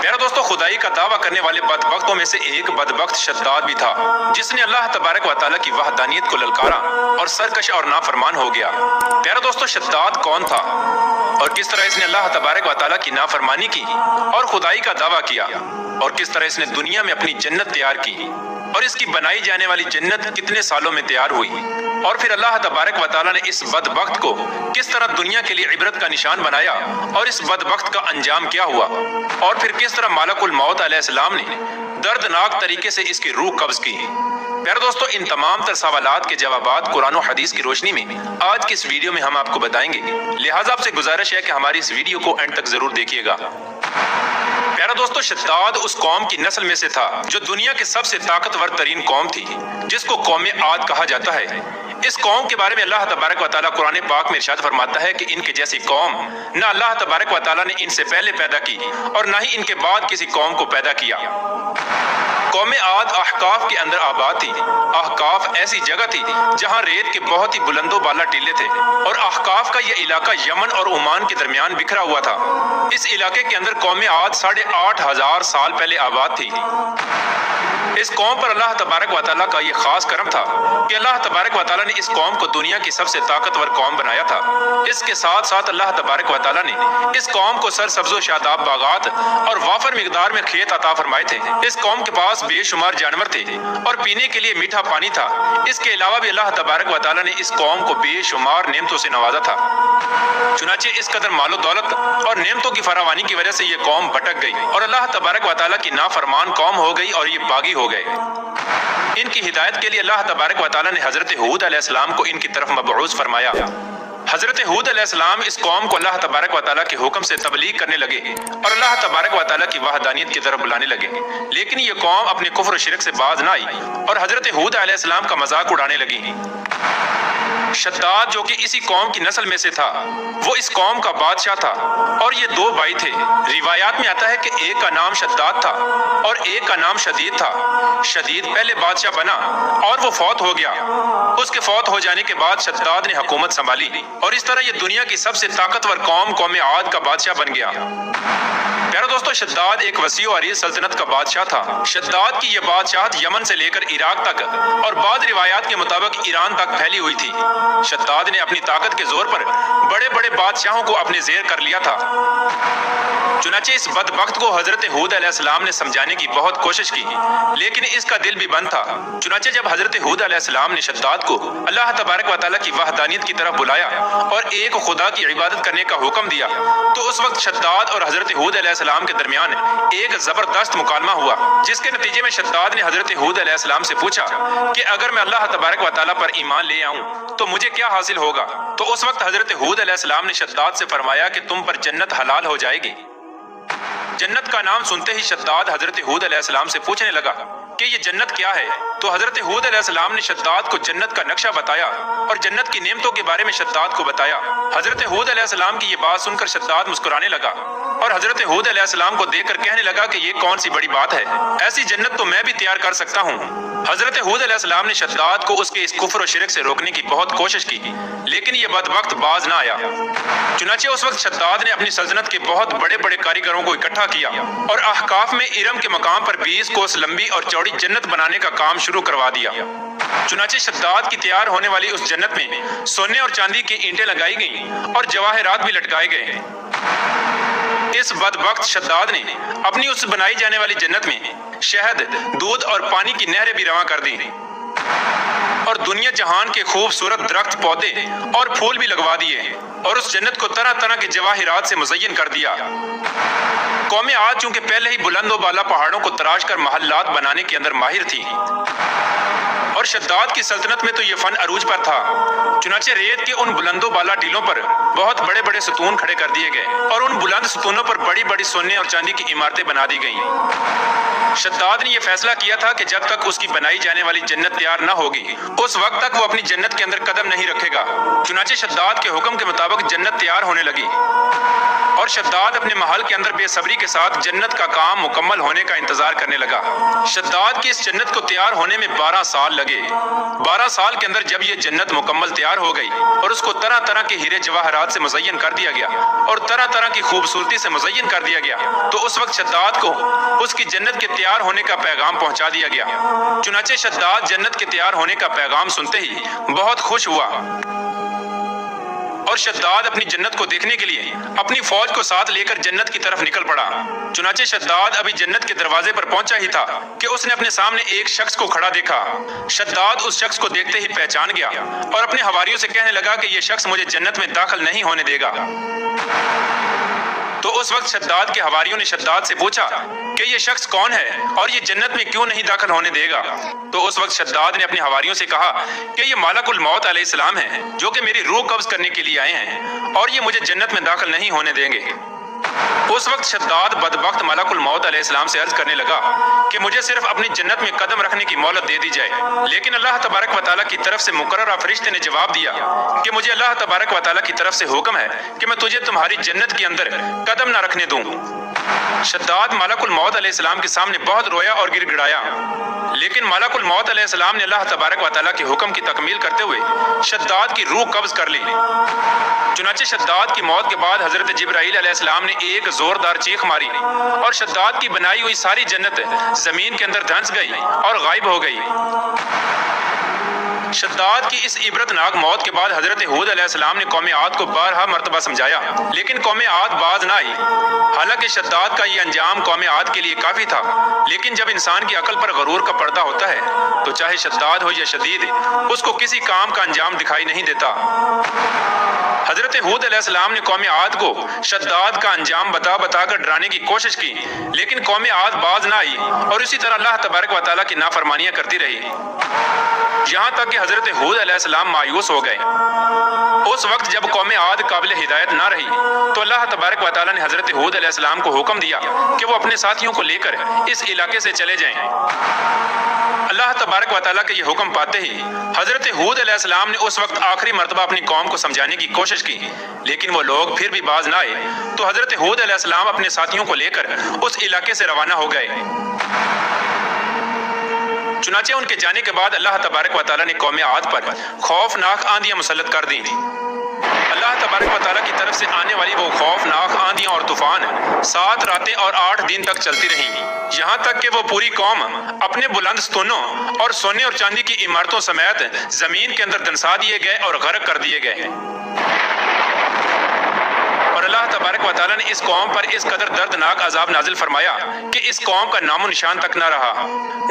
प्यारे दोस्तों, खुदाई का दावा करने वाले बदबख्तों में से एक बदबख्त शद्दाद भी था, जिसने अल्लाह तबारक व तआला की वहदानियत को ललकारा और सरकश और नाफरमान हो गया। प्यारे दोस्तों, शद्दाद कौन था और किस तरह इसने अल्लाह तबारक व तआला की नाफरमानी की और खुदाई का दावा किया, और किस तरह इसने दुनिया में अपनी जन्नत तैयार की, और इसकी बनाई जाने वाली जन्नत कितने सालों में तैयार हुई, और फिर अल्लाह तबारक व तआला ने इस बदबख्त को किस तरह दुनिया के लिए इबरत का निशान बनाया, और इस बदबख्त का अंजाम क्या हुआ, और फिर किस तरह मालकुल मौत अलैहिस्सलाम ने दर्दनाक तरीके से इसकी रूह कब्ज की। प्यारे दोस्तों, इन तमाम तर सवालात के जवाबात कुरान और हदीस की रोशनी में आज की इस वीडियो में हम आपको बताएंगे। लिहाजा आपसे गुजारिश है कि हमारी इस वीडियो को एंड तक जरूर देखिएगा। प्यारे दोस्तों, शद्दाद उस कौम की नस्ल में से था जो दुनिया की सबसे ताकतवर तरीन कौम थी, जिसको कौम आद कहा जाता है। इस कौम के बारे में अल्लाह तबारक व तआला कुरान पाक में इरशाद फरमाता है कि इनके जैसी कौम न अल्लाह तबारक व तआला ने इनसे पहले पैदा की और न ही इनके बाद किसी कौम को पैदा किया। कौम आद अहकाफ के अंदर आबाद थी। अहकाफ ऐसी जगह थी जहां रेत के बहुत ही बुलंदो बाला टीले थे, और अहकाफ का यह इलाका यमन और ओमान के दरमियान बिखरा हुआ था। इस इलाके के अंदर कौम आद 8,500 साल पहले आबाद थी। इस कौम पर अल्लाह तबारक व तआला का यह खास करम था कि अल्लाह तबारक व तआला ने इस कौम को दुनिया की सबसे ताकतवर कौम बनाया था। इसके साथ साथ अल्लाह तबारक व तआला ने इस कौम को सरसब्ज़ो शादाब बागात और वाफर मिकदार में खेत अता फरमाए थे। इस कौम के पास बेशुमार जानवर थे और पीने के लिए मीठा पानी था। इसके अलावा भी अल्लाह तबारक व तआला ने इस कौम को बेशुमार नेमतों से नवाजा था। चुनाचे इस कदर मालो दौलत और नेमतों की फरावानी की वजह से ये कौम भटक गई और अल्लाह तबारक व तआला की नाफरमान कौम हो गई और ये बागी हो गए। इनकी हिदायत के लिए अल्लाह तबारक व तआला ने हजरत हूद अलैहिस्सलाम को इनकी तरफ मबऊस फरमाया। हजरत हूद अलैहिस्सलाम इस कौम को अल्लाह तबारक व तआला के हुक्म से तबलीग करने लगे और अल्लाह तबारक व तआला की वहदानियत की तरफ बुलाने लगे। लेकिन ये कौम अपने कुफ्र और शिरक से बाज ना आई और हजरत हूद अलैहिस्सलाम का मजाक उड़ाने लगी। शद्दाद जो कि इसी कौम की नस्ल में से था, वो इस कौम का बादशाह था और ये दो भाई थे। रिवायात में आता है कि एक का नाम शद्दाद था और एक का नाम शदीद था। शदीद पहले बादशाह बना और वो फौत हो गया। उसके फौत हो जाने के बाद शद्दाद ने हुकूमत संभाली और इस तरह ये दुनिया की सबसे ताकतवर कौम कौम आद का बादशाह बन गया। प्यारे दोस्तों, शद्दाद एक वसी और अरीज सल्तनत का बादशाह था। शद्दाद की यह बादशाहत यमन से लेकर इराक तक और बाद रिवायात के मुताबिक ईरान तक फैली हुई थी। शद्दाद ने अपनी ताकत के जोर पर बड़े बड़े बादशाहों को अपने जेर कर लिया था। चुनाचे इस बदबख्त को हजरत हूद अलैहिस्सलाम ने समझाने की बहुत कोशिश की, लेकिन इसका दिल भी बंद था। चुनाचे जब हजरत हूद अलैहिस्सलाम ने शद्दाद को अल्लाह तबारक व तआला की वहदानियत की तरफ बुलाया और एक खुदा की इबादत करने का हुक्म दिया, तो उस वक्त शद्दाद और हजरत हूद अलैहिस्सलाम के दरमियान एक जबरदस्त मुकालमा हुआ, जिसके नतीजे में शद्दाद ने हजरत हूद अलैहिस्सलाम से पूछा कि अगर मैं अल्लाह तबारक व तआला पर ईमान ले आऊं तो मुझे क्या हासिल होगा। तो उस वक्त हजरत हूद अलैहिस्सलाम ने शद्दाद से फरमाया कि तुम पर जन्नत हलाल हो जाएगी। जन्नत का नाम सुनते ही शद्दाद हजरत हूद अलैहिस्सलाम से पूछने लगा कि ये जन्नत क्या है। तो हजरत हूद अलैहिस्सलाम ने शद्दाद को जन्नत का नक्शा बताया और जन्नत की नेमतों के बारे में शद्दाद को बताया। हजरत हूद अलैहिस्सलाम की ये बात सुनकर शद्दाद मुस्कुराने लगा और हजरत हूद अलैहिस्सलाम को देखकर कहने लगा कि ये कौन सी बड़ी बात है, ऐसी जन्नत तो मैं भी तैयार कर सकता हूँ। हजरत हूद अलैहिस्सलाम ने शद्दाद को उसके इस कुफ्र और शिरक से रोकने की बहुत कोशिश की, लेकिन ये बदबख्त बाज ना आया। चुनाचे उस वक्त शद्दाद ने अपनी सल्तनत के बहुत बड़े बड़े कारीगरों को इकट्ठा किया और अहकाफ में इरम के मकाम पर 20 कोस लंबी और चौड़ी जन्नत बनाने का काम शुरू करवा दिया। चुनाचे शद्दाद की तैयार होने वाली उस जन्नत में सोने और चांदी की ईंटें लगाई गईं और जवाहरात भी लटकाए गए। इस बदबख्त शद्दाद ने अपनी उस बनाई जाने वाली जन्नत में शहद, दूध और पानी की नहरें भी रवा कर दी और दुनिया जहान के खूबसूरत दरख्त, पौधे और फूल भी लगवा दिए और उस जन्नत को तरह तरह के जवाहिरात से मुज़य्यन कर दिया। कौम आद चूंकि पहले ही बुलंद बाला पहाड़ों को तराश कर महल्लात बनाने के अंदर माहिर थी और शद्दाद की सल्तनत में तो ये फन अरूज पर था। चुनाचे रेत के उन बुलंदो बाला टीलों पर बहुत बड़े बड़े सतून खड़े कर दिए गए और उन बुलंद सतूनों पर बड़ी बड़ी सोने और चांदी की इमारतें बना दी गईं। शद्दाद ने यह फैसला किया था कि जब तक उसकी बनाई जाने वाली जन्नत तैयार न होगी, उस वक्त तक वो अपनी जन्नत के अंदर कदम नहीं रखेगा। चुनाचे शद्दाद के हुक्म के मुताबिक जन्नत तैयार होने लगी और शद्दाद अपने महल के अंदर बेसब्री के साथ जन्नत का काम मुकम्मल होने का इंतजार करने लगा। शद्दाद की इस जन्नत को तैयार होने में 12 साल लगे। لگے۔ 12 سال کے اندر جب یہ جنت مکمل تیار ہو گئی اور اس کو طرح طرح کے ہیرے جواہرات سے مزین کر دیا گیا اور طرح طرح کی خوبصورتی سے مزین کر دیا گیا، تو اس وقت شداد کو اس کی جنت کے تیار ہونے کا پیغام پہنچا دیا گیا۔ چنانچہ شداد جنت کے تیار ہونے کا پیغام سنتے ہی بہت خوش ہوا اور شداد اپنی جنت کو دیکھنے کے لیے اپنی فوج کو ساتھ لے کر جنت کی طرف نکل پڑا۔ چنانچہ شداد ابھی جنت کے دروازے پر پہنچا ہی تھا کہ اس نے اپنے سامنے ایک شخص کو کھڑا دیکھا۔ شداد اس شخص کو دیکھتے ہی پہچان گیا اور اپنے حواریوں سے کہنے لگا کہ یہ شخص مجھے جنت میں داخل نہیں ہونے دے گا۔ تو اس وقت شداد کے حواریوں نے شداد سے پوچھا کہ یہ شخص کون ہے اور یہ جنت میں کیوں نہیں داخل ہونے دے گا؟ تو اس وقت شداد نے اپنے حواریوں سے کہا کہ یہ ملک الموت علیہ السلام ہیں جو کہ میری روح قبض کرنے کے لیے آئے ہیں اور یہ مجھے جنت میں داخل نہیں ہونے دیں گے۔ اس وقت شداد بدبخت ملک الموت علیہ السلام سے عرض کرنے لگا کہ مجھے صرف اپنی جنت میں قدم رکھنے کی مہلت دے دی جائے، لیکن اللہ تبارک و تعالیٰ کی طرف سے مقررہ فرشتے نے جواب دیا کہ مجھے اللہ تبارک و تعالیٰ کی طرف سے حکم ہے کہ میں تجھے تمہاری جنت کے اندر قدم نہ رکھنے دوں۔ شداد ملک الموت علیہ السلام کے سامنے بہت رویا اور گر گڑایا، لیکن ملک الموت علیہ السلام نے اللہ تبارک و تعالیٰ کے حکم کی تکمیل کرتے ہوئے شداد کی روح قبض کر لی۔ چنانچہ شداد کی موت کے بعد حضرت جبرائیل علیہ السلام نے ایک زوردار چیخ ماری اور شداد کی بنائی ہوئی ساری جنت زمین کے اندر دھنس گئی اور غائب ہو گئی۔ شداد کی اس عبرتناک موت کے بعد حضرت ہود علیہ السلام نے قوم عاد کو بارہا مرتبہ سمجھایا، لیکن قوم عاد باز نہ آئی۔ حالانکہ شداد کا یہ انجام قوم عاد کے لیے کافی تھا، لیکن جب انسان کی عقل پر غرور کا پردہ ہوتا ہے تو چاہے شداد ہو یا شدید، اس کو کسی کام کا انجام دکھائی نہیں دیتا۔ حضرت ہود علیہ السلام نے قوم عاد کو شداد کا انجام بتا بتا کر ڈرانے کی کوشش کی، لیکن قوم عاد باز نہ آئی اور اسی طرح اللہ تبارک و تعالیٰ کی نافرمانیاں کرتی رہی، یہاں تک کہ حضرت ہود علیہ السلام مایوس ہو گئے۔ اس وقت جب قوم عاد قابل ہدایت نہ رہی تو اللہ تبارک و تعالیٰ نے حضرت ہود علیہ السلام کو حکم دیا کہ وہ اپنے ساتھیوں کو لے کر اس علاقے سے چلے جائیں۔ اللہ تبارک و تعالیٰ کے یہ حکم پاتے ہی حضرت ہود علیہ السلام نے اس وقت آخری مرتبہ اپنی قوم کو سمجھانے کی کوشش کی، لیکن وہ لوگ پھر بھی باز نہ آئے، تو حضرت ہود علیہ السلام اپنے ساتھیوں کو لے کر اس علاقے سے روانہ ہو گئے۔ چنانچہ ان کے جانے کے بعد اللہ تبارک و تعالیٰ نے قوم عاد پر خوفناک آندیاں مسلط کر دیں۔ اللہ تبارک و تعالیٰ کی طرف سے آنے والی وہ خوفناک آندیاں اور طوفان 7 راتیں اور 8 دن تک چلتی رہیں، یہاں تک کہ وہ پوری قوم اپنے بلند ستونوں اور سونے اور چاندی کی عمارتوں سمیت زمین کے اندر دنسا دیے گئے اور غرق کر دیے گئے۔ اور اللہ تبارک و تعالیٰ نے اس قوم پر اس قدر دردناک عذاب نازل فرمایا کہ اس قوم کا نام و نشان تک نہ رہا۔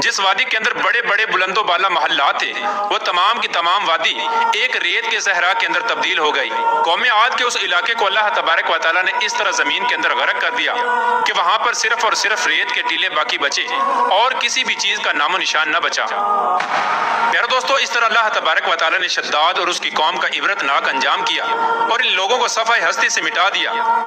جس وادی کے اندر بڑے بڑے بلند و بالا محلات تھے، وہ تمام کی تمام وادی ایک ریت کے صحرا کے اندر تبدیل ہو گئی۔ قوم عاد کے اس علاقے کو اللہ تبارک و تعالیٰ نے اس طرح زمین کے اندر غرق کر دیا کہ وہاں پر صرف اور صرف ریت کے ٹیلے باقی بچے اور کسی بھی چیز کا نام و نشان نہ بچا۔ پیارے دوستو، اس طرح اللہ تبارک و تعالیٰ نے شداد اور اس کی قوم کا عبرتناک انجام کیا اور ان لوگوں کو صفحہ ہستی سے مٹا دیا۔